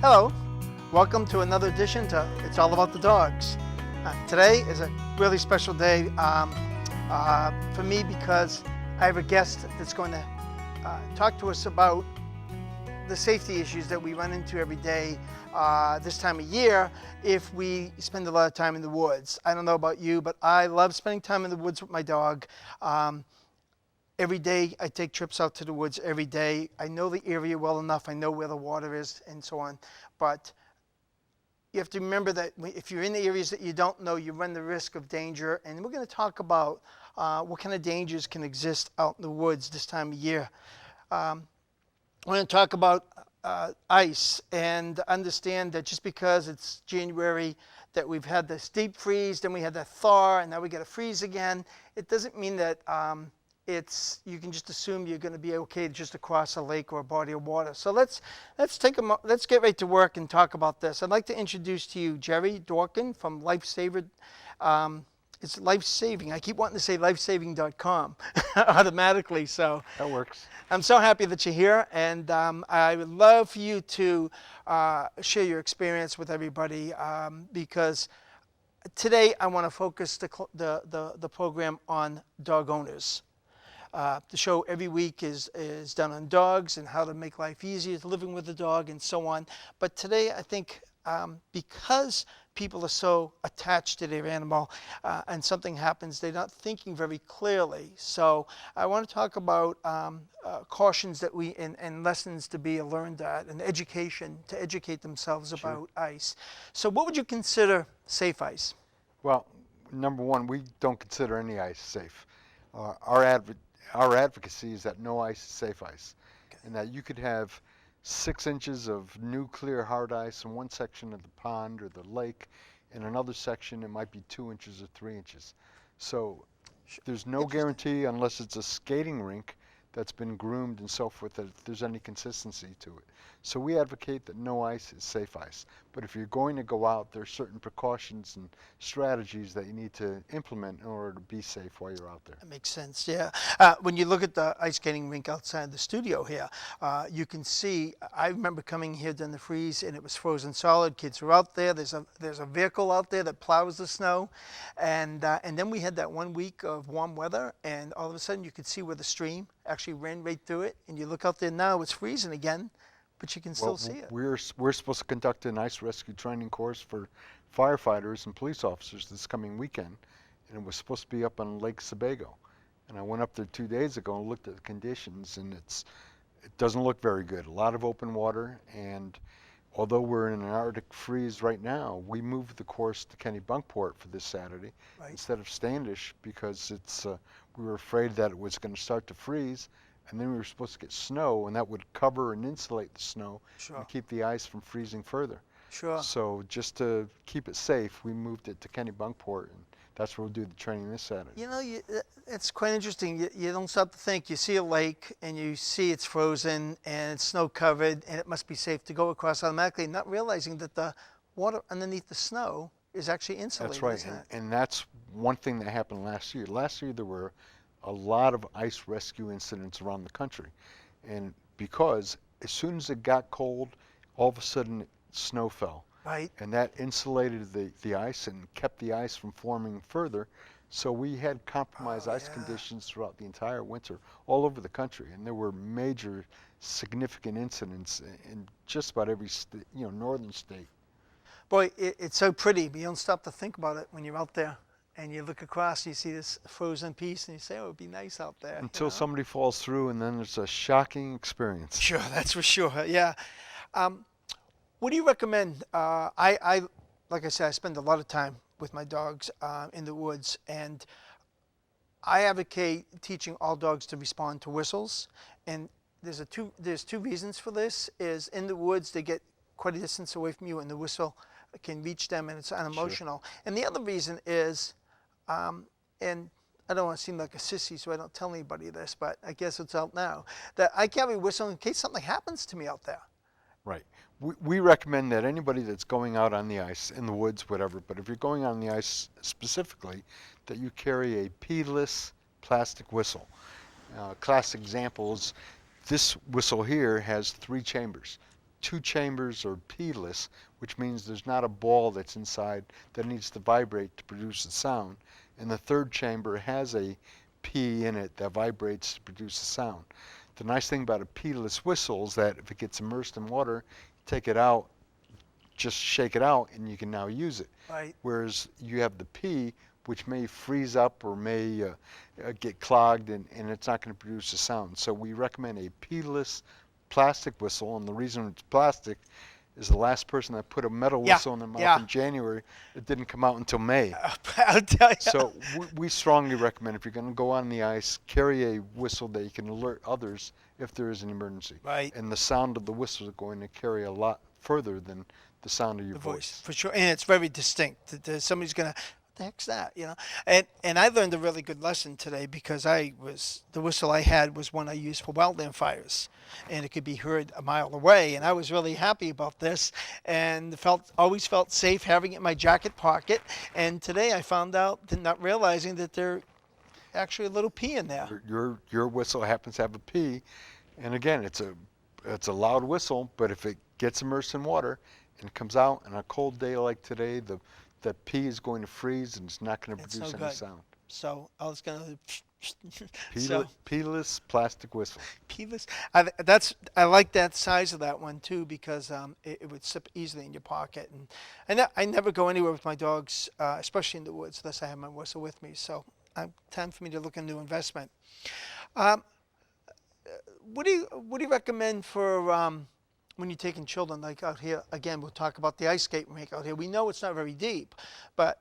Hello, welcome to another edition to It's All About the Dogs. Today is a really special day for me because I have a guest that's going to talk to us about the safety issues that we run into every day this time of year if we spend a lot of time in the woods. I don't know about you, but I love spending time in the woods with my dog. Every day I take trips out to the woods every day. I know the area well enough. I know where the water is and so on. But you have to remember that if you're in the areas that you don't know, you run the risk of danger. And we're going to talk about what kind of dangers can exist out in the woods this time of year. We're going to talk about ice and understand that just because it's January that we've had this deep freeze, then we had that thaw, and now we get a freeze again. It doesn't mean that you can just assume you're going to be okay just across a lake or a body of water. So let's get right to work and talk about this. I'd like to introduce to you Jerry Dworkin from Lifesaver. It's Lifesaving. I keep wanting to say lifesaving.com automatically. So that works. I'm so happy that you're here, and I would love for you to share your experience with everybody because today I want to focus the program on dog owners. The show every week is done on dogs and how to make life easier living with a dog and so on. But today I think because people are so attached to their animal and something happens, they're not thinking very clearly. So I want to talk about cautions that and lessons to be learned at and education to educate themselves about ice. So what would you consider safe ice? Well, number one, we don't consider any ice safe. Our advocacy is that no ice is safe ice, and that you could have 6 inches of new clear hard ice in one section of the pond or the lake. In another section, it might be 2 inches or 3 inches. So there's no guarantee unless it's a skating rink that's been groomed and so forth that there's any consistency to it. So we advocate that no ice is safe ice. But if you're going to go out, there are certain precautions and strategies that you need to implement in order to be safe while you're out there. That makes sense, yeah. When you look at the ice skating rink outside the studio here, you can see, I remember coming here during the freeze and it was frozen solid. Kids were out there. There's a vehicle out there that plows the snow. And then we had that 1 week of warm weather, and all of a sudden you could see where the stream actually ran right through it. And you look out there now, it's freezing again, but you can still see it. We're supposed to conduct an ice rescue training course for firefighters and police officers this coming weekend, and it was supposed to be up on Lake Sebago. And I went up there 2 days ago and looked at the conditions, and it doesn't look very good. A lot of open water, and although we're in an Arctic freeze right now, we moved the course to Kennebunkport for this Saturday instead of Standish because we were afraid that it was going to start to freeze, and then we were supposed to get snow, and that would cover and insulate the snow and keep the ice from freezing further. So just to keep it safe, we moved it to Kennebunkport, and that's where we'll do the training this Saturday. You know, it's quite interesting. You don't stop to think. You see a lake, and you see it's frozen, and it's snow-covered, and it must be safe to go across automatically, not realizing that the water underneath the snow is actually insulated. That's right, and that's one thing that happened last year. Last year there were a lot of ice rescue incidents around the country, and because as soon as it got cold, all of a sudden snow fell. And that insulated the ice and kept the ice from forming further. So we had compromised ice conditions throughout the entire winter all over the country, and there were major significant incidents in just about every northern state. Boy, it's so pretty, but you don't stop to think about it when you're out there and you look across and you see this frozen piece and you say, oh, it would be nice out there. Until somebody falls through, and then there's a shocking experience. Sure, that's for sure, yeah. What do you recommend? I like I said, I spend a lot of time with my dogs in the woods, and I advocate teaching all dogs to respond to whistles. And there's two reasons for this. Is in the woods they get quite a distance away from you, and the whistle can reach them, and it's unemotional. And the other reason is, and I don't want to seem like a sissy, so I don't tell anybody this, but I guess it's out now, that I carry a whistle in case something happens to me out there. Right. We recommend that anybody that's going out on the ice, in the woods, whatever, but if you're going on the ice specifically, that you carry a P-less plastic whistle. Classic examples, this whistle here has 3 chambers. 2 chambers are P-less, which means there's not a ball that's inside that needs to vibrate to produce a sound. And the 3rd chamber has a P in it that vibrates to produce a sound. The nice thing about a P-less whistle is that if it gets immersed in water, you take it out, just shake it out, and you can now use it. Right. Whereas you have the P, which may freeze up or may get clogged, and it's not going to produce a sound. So we recommend a P-less plastic whistle, and the reason it's plastic is the last person that put a metal whistle in their mouth in January, it didn't come out until May. I'll tell you. So we strongly recommend, if you're going to go on the ice, carry a whistle that you can alert others if there is an emergency. Right. And the sound of the whistle is going to carry a lot further than the sound of your The voice. for sure, and it's very distinct. Somebody's gonna, what the heck's that, you know? And I learned a really good lesson today because the whistle I had was one I used for wildland fires, and it could be heard a mile away. And I was really happy about this, and always felt safe having it in my jacket pocket. And today I found out, not realizing that there actually a little P in there. Your whistle happens to have a P, and again, it's a loud whistle, but if it gets immersed in water and comes out on a cold day like today, the P is going to freeze and it's not going to produce any sound. So I was gonna. So P-less plastic whistle. P-less. I like that size of that one too because it would slip easily in your pocket, and I never go anywhere with my dogs, especially in the woods, unless I have my whistle with me. So time for me to look into investment. What do you recommend for when you're taking children, like out here? Again, we'll talk about the ice skate rink out here. We know it's not very deep, but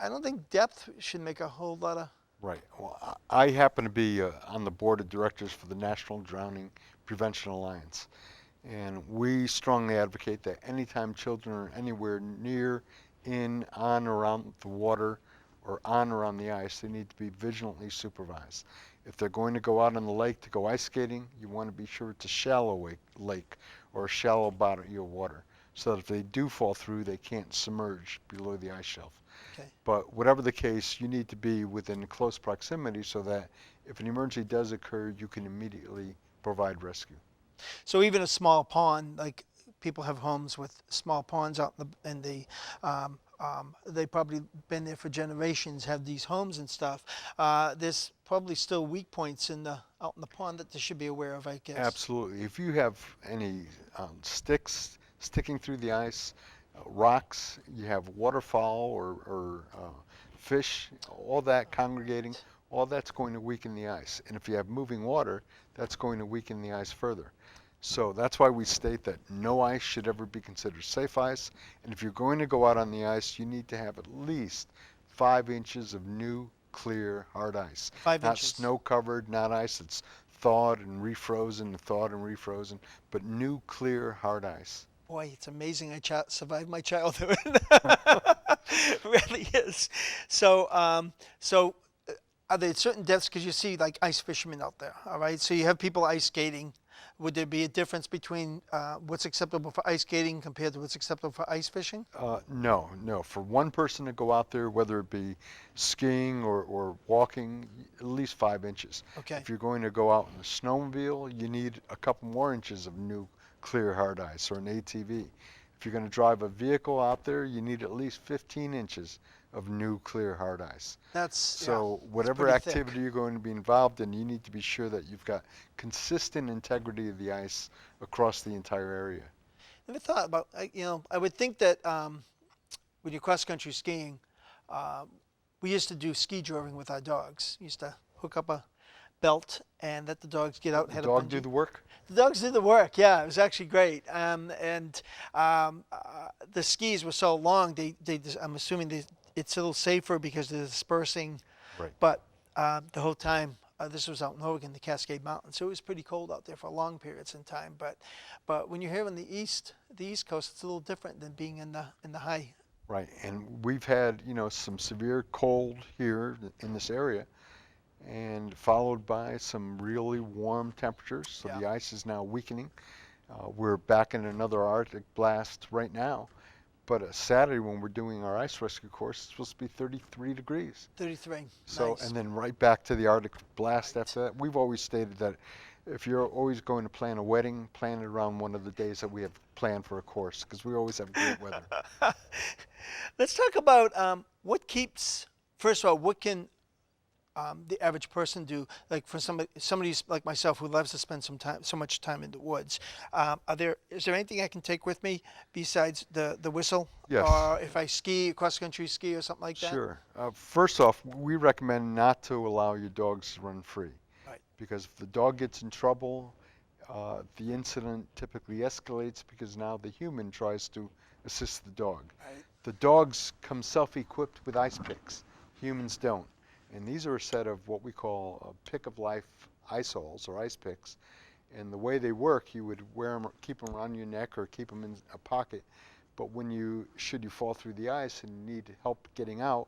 I don't think depth should make a whole lot of. Right. Well, I happen to be on the board of directors for the National Drowning Prevention Alliance, and we strongly advocate that anytime children are anywhere near, in, on, around the water, or on or on the ice, they need to be vigilantly supervised. If they're going to go out on the lake to go ice skating, you want to be sure it's a shallow lake or a shallow body of water, so that if they do fall through, they can't submerge below the ice shelf. Okay. But whatever the case, you need to be within close proximity so that if an emergency does occur, you can immediately provide rescue. So even a small pond, like people have homes with small ponds out in the they've probably been there for generations, have these homes and stuff. There's probably still weak points out in the pond that they should be aware of, I guess. Absolutely. If you have any sticks sticking through the ice, rocks, you have waterfowl or fish, all that congregating, all that's going to weaken the ice. And if you have moving water, that's going to weaken the ice further. So that's why we state that no ice should ever be considered safe ice. And if you're going to go out on the ice, you need to have at least 5 inches of new, clear, hard ice. 5 not inches. Snow-covered, not ice that's thawed and refrozen, but new, clear, hard ice. Boy, it's amazing I survived my childhood. Really is. So, are there certain depths? Because you see like ice fishermen out there, all right? So you have people ice skating. Would there be a difference between what's acceptable for ice skating compared to what's acceptable for ice fishing? No. For one person to go out there, whether it be skiing or walking, at least 5 inches. Okay. If you're going to go out in a snowmobile, you need a couple more inches of new, clear, hard ice, or an ATV. If you're going to drive a vehicle out there, you need at least 15 inches of new, clear, hard ice. So whatever activity you're going to be involved in, you need to be sure that you've got consistent integrity of the ice across the entire area. Never thought about, I would think that when you're cross-country skiing, we used to do ski drawing with our dogs. We used to hook up a belt and let the dogs get out and head up. The dog do the work? The dogs did the work, yeah. It was actually great. The skis were so long, I'm assuming it's a little safer because they're dispersing. Right. But the whole time, this was out in Oregon, the Cascade Mountains, so it was pretty cold out there for long periods in time. But when you're here on the East Coast, it's a little different than being in the high. Right, and we've had some severe cold here in this area, and followed by some really warm temperatures. So the ice is now weakening. We're back in another Arctic blast right now. But Saturday when we're doing our ice rescue course, it's supposed to be 33 degrees. 33. So, nice. and then right back to the Arctic blast after that. We've always stated that if you're always going to plan a wedding, plan it around one of the days that we have planned for a course, because we always have great weather. Let's talk about what keeps. First of all, what can the average person do? Like for somebody like myself who loves to spend so much time in the woods. Is there anything I can take with me besides the whistle? Yes. Or if I ski, cross country ski or something like that? Sure. First off, we recommend not to allow your dogs to run free. Right. Because if the dog gets in trouble, the incident typically escalates because now the human tries to assist the dog. Right. The dogs come self-equipped with ice picks. Humans don't. And these are a set of what we call pick of life ice alls or ice picks. And the way they work, you would wear them, keep them around your neck or keep them in a pocket. But should you fall through the ice and need help getting out,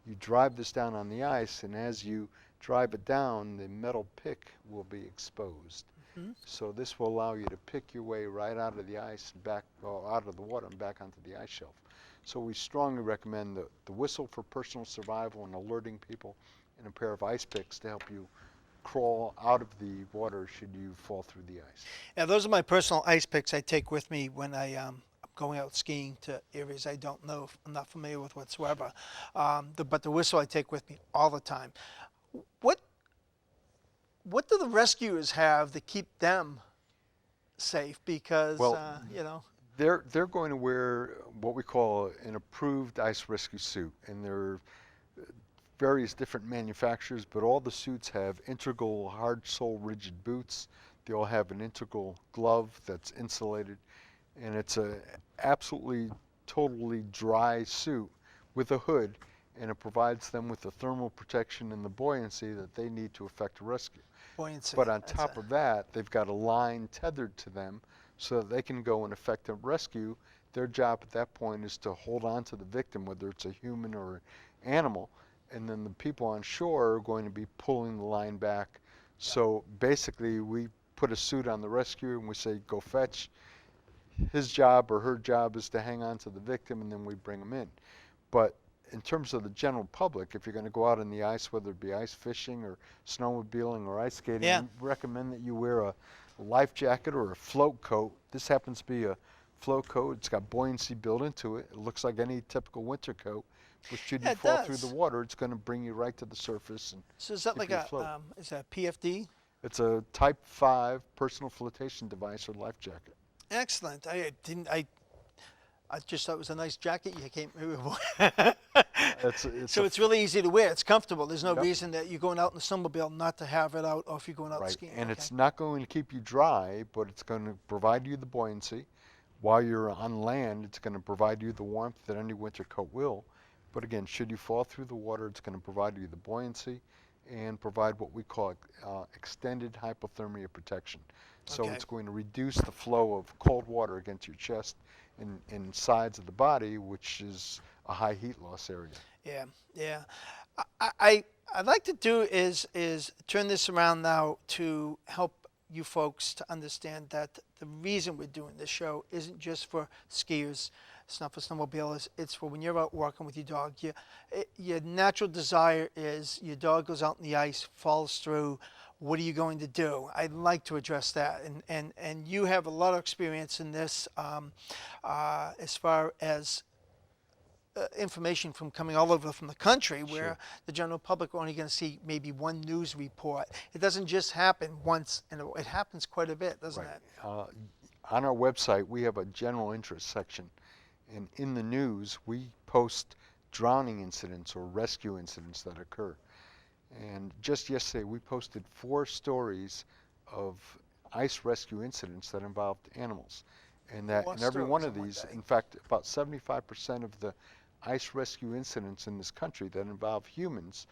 you drive this down on the ice, and as you drive it down, the metal pick will be exposed. Mm-hmm. So this will allow you to pick your way right out of the ice and back, or out of the water and back onto the ice shelf. So we strongly recommend the whistle for personal survival and alerting people, and a pair of ice picks to help you crawl out of the water should you fall through the ice. Yeah, those are my personal ice picks I take with me when I'm going out skiing to areas I don't know, I'm not familiar with whatsoever. But the whistle I take with me all the time. What do the rescuers have to keep them safe? Because Well, you know. They're going to wear what we call an approved ice rescue suit, and there are various different manufacturers, but all the suits have integral hard sole rigid boots. They all have an integral glove that's insulated, and it's a absolutely totally dry suit with a hood, and it provides them with the thermal protection and the buoyancy that they need to effect a rescue. Buoyancy. But on top of that, they've got a line tethered to them so that they can go and effect a rescue. Their job at that point is to hold on to the victim, whether it's a human or an animal, and then the people on shore are going to be pulling the line back. So basically, we put a suit on the rescuer and we say, go fetch. His job or her job is to hang on to the victim, and then we bring them in. But in terms of the general public, if you're going to go out on the ice, whether it be ice fishing or snowmobiling or ice skating, we recommend that you wear a life jacket or a float coat. This happens to be a float coat. It's got buoyancy built into it. It looks like any typical winter coat. But should you fall through the water, it's going to bring you right to the surface. And so is that like is that a PFD? It's a Type 5 personal flotation device or life jacket. Excellent. I just thought it was a nice jacket you came. So it's really easy to wear. It's comfortable. There's no reason that you're going out in the snowmobile not to have it out, or if you're going out skiing. And it's not going to keep you dry, but it's going to provide you the buoyancy. While you're on land, it's going to provide you the warmth that any winter coat will. But again, should you fall through the water, it's going to provide you the buoyancy and provide what we call extended hypothermia protection. So it's going to reduce the flow of cold water against your chest and sides of the body, which is a high heat loss area. Yeah, yeah. I'd like to do is turn this around now to help you folks to understand that the reason we're doing this show isn't just for skiers, it's not for snowmobilers, it's for when you're out walking with your dog. Your natural desire is your dog goes out in the ice, falls through. What are you going to do? I'd like to address that. And you have a lot of experience in this as far as information from coming all over from the country where the general public are only going to see maybe one news report. It doesn't just happen once, it happens quite a bit, doesn't it? On our website, we have a general interest section. And in the news, we post drowning incidents or rescue incidents that occur. And just yesterday, we posted 4 stories of ice rescue incidents that involved animals. And that in every one of these, in fact, about 75% of the ice rescue incidents in this country that involve humans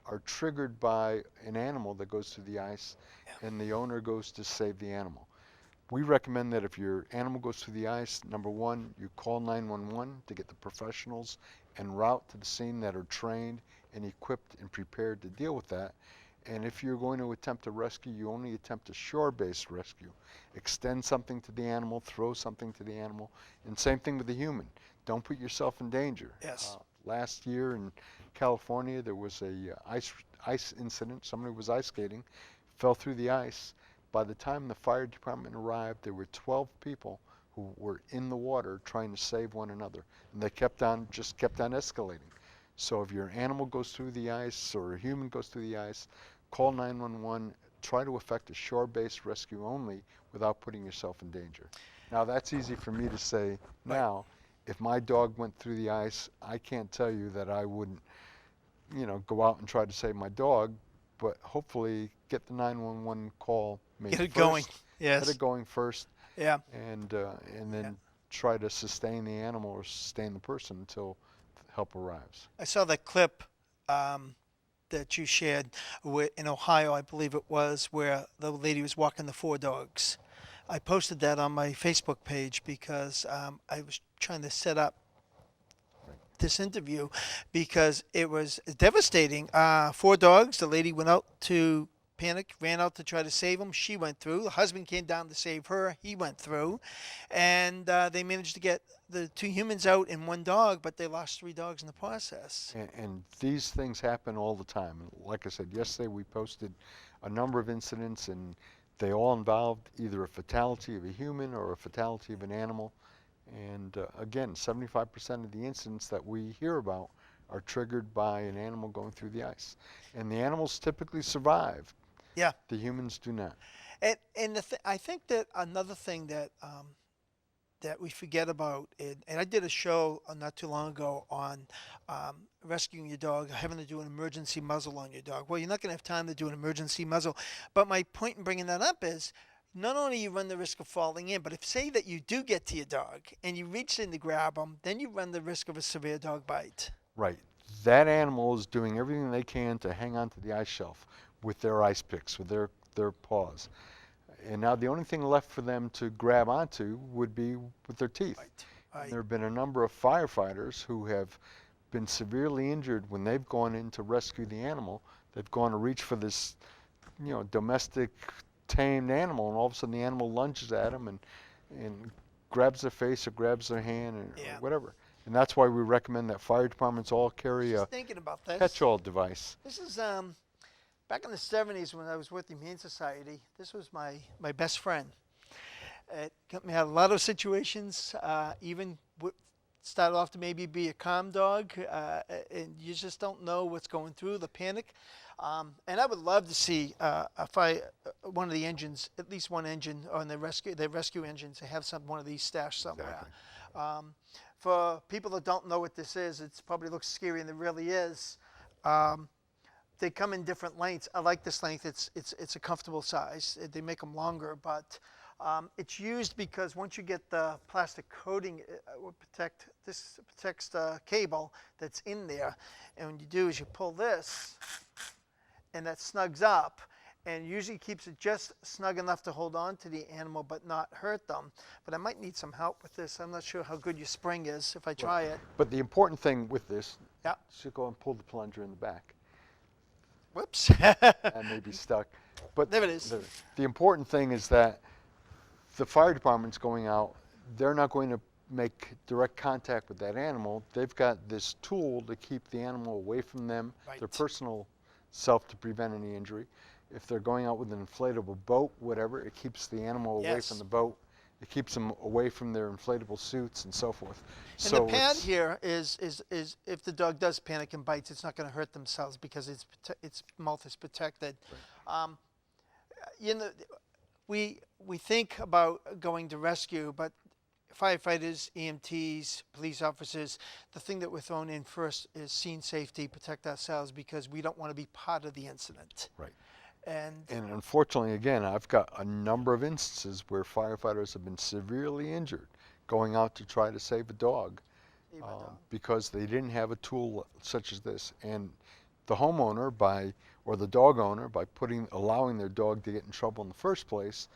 are triggered by an animal that goes through the ice and the owner goes to save the animal. We recommend that if your animal goes through the ice, number one, you call 911 to get the professionals en route to the scene that are trained and equipped and prepared to deal with that. And if you're going to attempt a rescue, you only attempt a shore-based rescue. Extend something to the animal, throw something to the animal, and same thing with the human. Don't put yourself in danger. Yes. Last year in California, there was a ice incident. Somebody was ice skating, fell through the ice. by the time the fire department arrived, there were 12 people who were in the water trying to save one another. And they just kept on escalating. So if your animal goes through the ice or a human goes through the ice, call 911, try to effect a shore-based rescue only without putting yourself in danger. Now that's easy for me to say now. If my dog went through the ice, I can't tell you that I wouldn't, go out and try to save my dog, but hopefully get the 911 call made Get it first, going. Yes. Get it going first, Yeah. and then try to sustain the animal or sustain the person until help arrives. I saw that clip that you shared in Ohio, I believe it was, where the lady was walking the 4 dogs. I posted that on my Facebook page because I was trying to set up this interview because it was devastating. 4 dogs. The lady went out to panic, ran out to try to save them. She went through. The husband came down to save her. He went through. And they managed to get the 2 humans out and 1 dog, but they lost 3 dogs in the process. And these things happen all the time. Like I said, yesterday we posted a number of incidents, and they all involved either a fatality of a human or a fatality of an animal. And again, 75% of the incidents that we hear about are triggered by an animal going through the ice. And the animals typically survive. Yeah. The humans do not. And I think that another thing that that we forget about, and I did a show not too long ago on rescuing your dog, having to do an emergency muzzle on your dog. Well, you're not going to have time to do an emergency muzzle. But my point in bringing that up is not only you run the risk of falling in, but if say that you do get to your dog and you reach in to grab them, then you run the risk of a severe dog bite. Right. That animal is doing everything they can to hang on to the ice shelf with their ice picks, with their paws. And now the only thing left for them to grab onto would be with their teeth. Right. There have been a number of firefighters who have been severely injured when they've gone in to rescue the animal. They've gone to reach for this, domestic tamed animal, and all of a sudden the animal lunges at them and grabs their face or grabs their hand or whatever. And that's why we recommend that fire departments all carry a thinking about this. catch-all device. This is back in the 70s when I was with the Humane Society. This was my best friend. It got me out of a lot of situations, even started off to maybe be a calm dog, and you just don't know what's going through, the panic. And I would love to see one of the engines, at least one engine on the rescue engines, to have one of these stashed somewhere. Exactly. For people that don't know what this is, it probably looks scary, and it really is. They come in different lengths. I like this length. It's a comfortable size. They make them longer, but it's used because once you get the plastic coating, it will protects the cable that's in there. And what you do is you pull this, and that snugs up, and usually keeps it just snug enough to hold on to the animal but not hurt them. But I might need some help with this. I'm not sure how good your spring is if I try it. But the important thing with this, yeah, is you go and pull the plunger in the back. Whoops. And may be stuck. But there it is. The important thing is that the fire department's going out. They're not going to make direct contact with that animal. They've got this tool to keep the animal away from them, their personal self, to prevent any injury. If they're going out with an inflatable boat, whatever, it keeps the animal away from the boat. It keeps them away from their inflatable suits and so forth. And so the pad here is if the dog does panic and bites, it's not going to hurt themselves because its mouth is protected. Right. We think about going to rescue, but firefighters, EMTs, police officers, the thing that we're thrown in first is scene safety, protect ourselves, because we don't want to be part of the incident. Right. And unfortunately, again, I've got a number of instances where firefighters have been severely injured going out to try to save a dog because they didn't have a tool such as this. And the homeowner or the dog owner, by allowing their dog to get in trouble in the first place,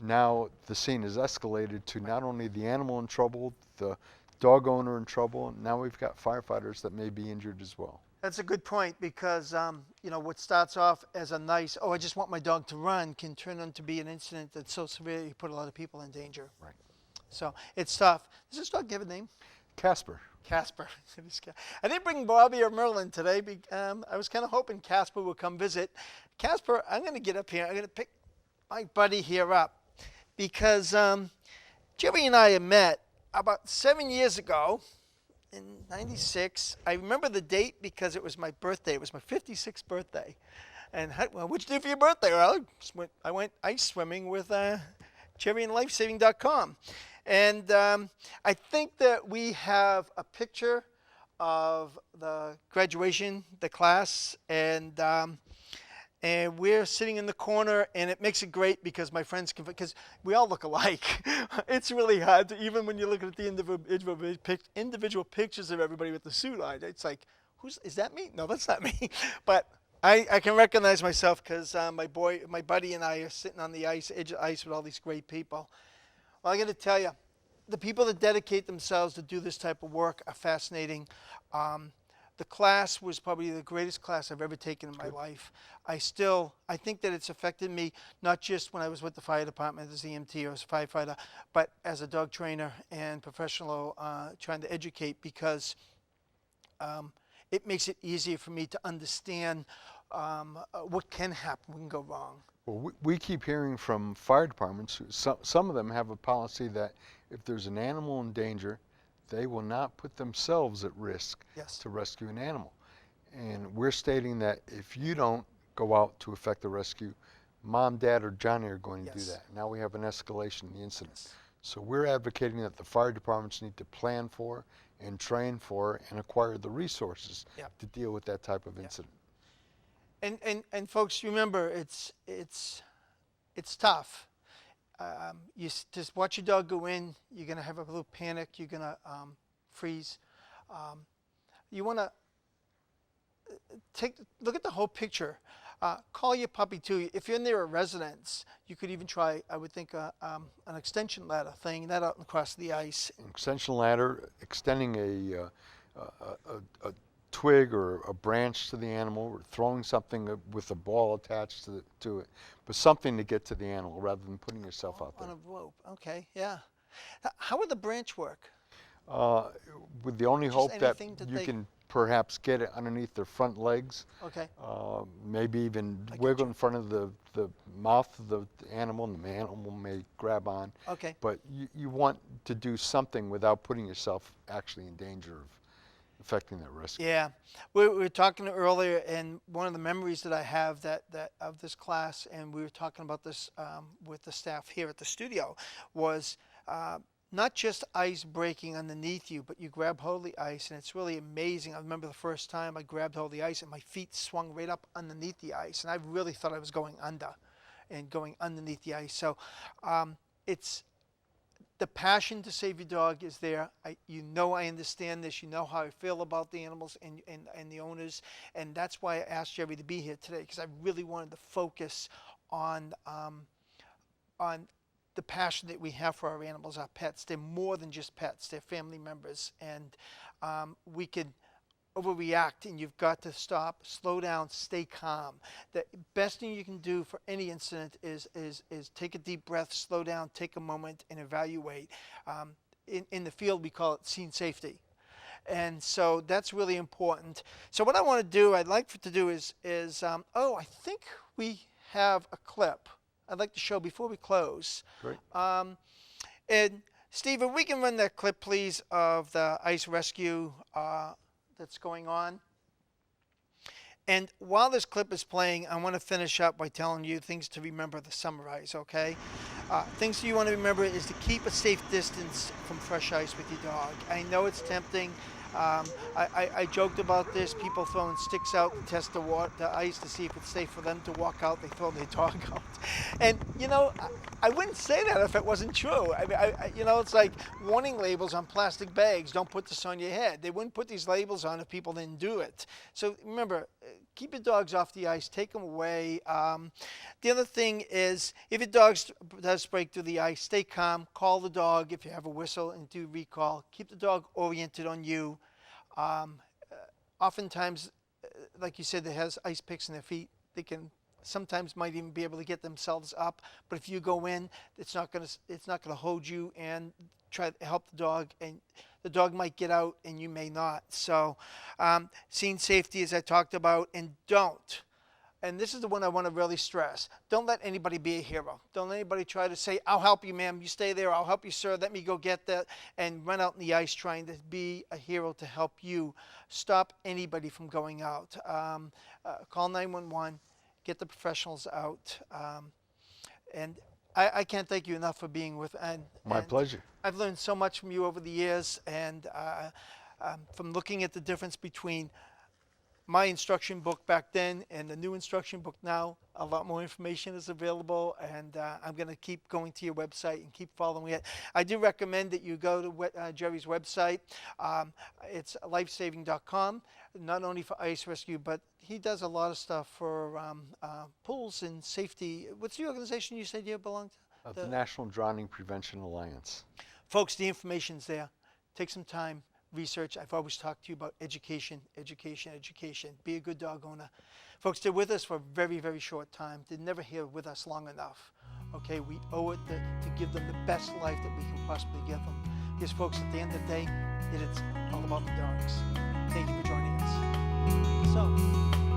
now the scene has escalated to not only the animal in trouble, the dog owner in trouble, and now we've got firefighters that may be injured as well. That's a good point because, what starts off as a nice, I just want my dog to run, can turn into be an incident that's so severe you put a lot of people in danger. Right. So it's tough. Does this dog have a name? Casper. Casper. I didn't bring Bobby or Merlin today. I was kind of hoping Casper would come visit. Casper, I'm going to get up here. I'm going to pick my buddy here up because Jerry and I had met about 7 years ago in '96. I remember the date because it was my birthday. It was my 56th birthday. And well, what'd you do for your birthday? Well, I went ice swimming with Jerry and lifesaving.com. And I think that we have a picture of the graduation, the class, and we're sitting in the corner, and it makes it great because my friends can, because we all look alike. It's really hard to, even when you look at the individual pictures of everybody with the suit on, it's like, is that me? No, that's not me. But I can recognize myself because my buddy and I are sitting on the edge of ice with all these great people. Well, I got to tell you, the people that dedicate themselves to do this type of work are fascinating. The class was probably the greatest class I've ever taken in my life. I think that it's affected me, not just when I was with the fire department as EMT or as a firefighter, but as a dog trainer and professional trying to educate, because it makes it easier for me to understand what can happen, what can go wrong. Well, we keep hearing from fire departments, some of them have a policy that if there's an animal in danger, they will not put themselves at risk to rescue an animal. And we're stating that if you don't go out to effect the rescue, Mom, Dad, or Johnny are going to do that. Now we have an escalation in the incident. So we're advocating that the fire departments need to plan for and train for and acquire the resources to deal with that type of incident. And folks, remember, it's tough. You just watch your dog go in. You're gonna have a little panic. You're gonna freeze. You want to look at the whole picture. Call your puppy too. If you're near a residence, you could even try, I would think, an extension ladder, thing that out across the ice. An extension ladder, extending a twig or a branch to the animal, or throwing something with a ball attached to it, but something to get to the animal rather than putting yourself out there. On a rope, okay, yeah. How would the branch work? With the only hope that you can perhaps get it underneath their front legs. Okay. Maybe even wiggle in front of the mouth of the animal, and the animal may grab on. Okay. But you want to do something without putting yourself actually in danger of affecting that rescue. Yeah, we were talking earlier, and one of the memories that I have that of this class, and we were talking about this with the staff here at the studio, was not just ice breaking underneath you, but you grab hold of the ice, and it's really amazing. I remember the first time I grabbed hold of the ice, and my feet swung right up underneath the ice, and I really thought I was going under, and going underneath the ice. So it's the passion to save your dog is there. I understand this. You know how I feel about the animals and the owners, and that's why I asked Jerry to be here today, because I really wanted to focus on the passion that we have for our animals, our pets. They're more than just pets. They're family members, and we could overreact, and you've got to stop, slow down, stay calm. The best thing you can do for any incident is take a deep breath, slow down, take a moment, and evaluate. In the field, we call it scene safety. And so that's really important. So what I want to do, I'd like to do is I think we have a clip I'd like to show before we close. Great. And Steve, if we can run that clip, please, of the ice rescue that's going on. And while this clip is playing, I want to finish up by telling you things to remember, to summarize, okay? Things you want to remember is to keep a safe distance from fresh ice with your dog. I know it's tempting. I joked about this, people throwing sticks out to test the ice to see if it's safe for them to walk out. They throw their dog out. And, I wouldn't say that if it wasn't true. I mean, it's like warning labels on plastic bags. Don't put this on your head. They wouldn't put these labels on if people didn't do it. So remember, keep your dogs off the ice. Take them away. The other thing is, if your dog does break through the ice, stay calm. Call the dog if you have a whistle and do recall. Keep the dog oriented on you. Oftentimes, like you said, that has ice picks in their feet. They can sometimes might even be able to get themselves up. But if you go in, it's not gonna hold you and try to help the dog, and the dog might get out and you may not. So scene safety, as I talked about, and don't and this is the one I want to really stress. Don't let anybody be a hero. Don't let anybody try to say, I'll help you, ma'am. You stay there. I'll help you, sir. Let me go get that. And run out in the ice trying to be a hero to help you. Stop anybody from going out. Call 911. Get the professionals out. And I can't thank you enough for being with. My pleasure. I've learned so much from you over the years, and from looking at the difference between my instruction book back then and the new instruction book now, a lot more information is available, and I'm going to keep going to your website and keep following it. I do recommend that you go to Jerry's website. It's lifesaving.com, not only for ice rescue, but he does a lot of stuff for pools and safety. What's the organization you said you belong to? The National Drowning Prevention Alliance. Folks, the information's there. Take some time. Research. I've always talked to you about education, education, education. Be a good dog owner. Folks, they're with us for a very, very short time. They're never here with us long enough. Okay, we owe it to give them the best life that we can possibly give them. Because, folks, at the end of the day, it's all about the dogs. Thank you for joining us. So,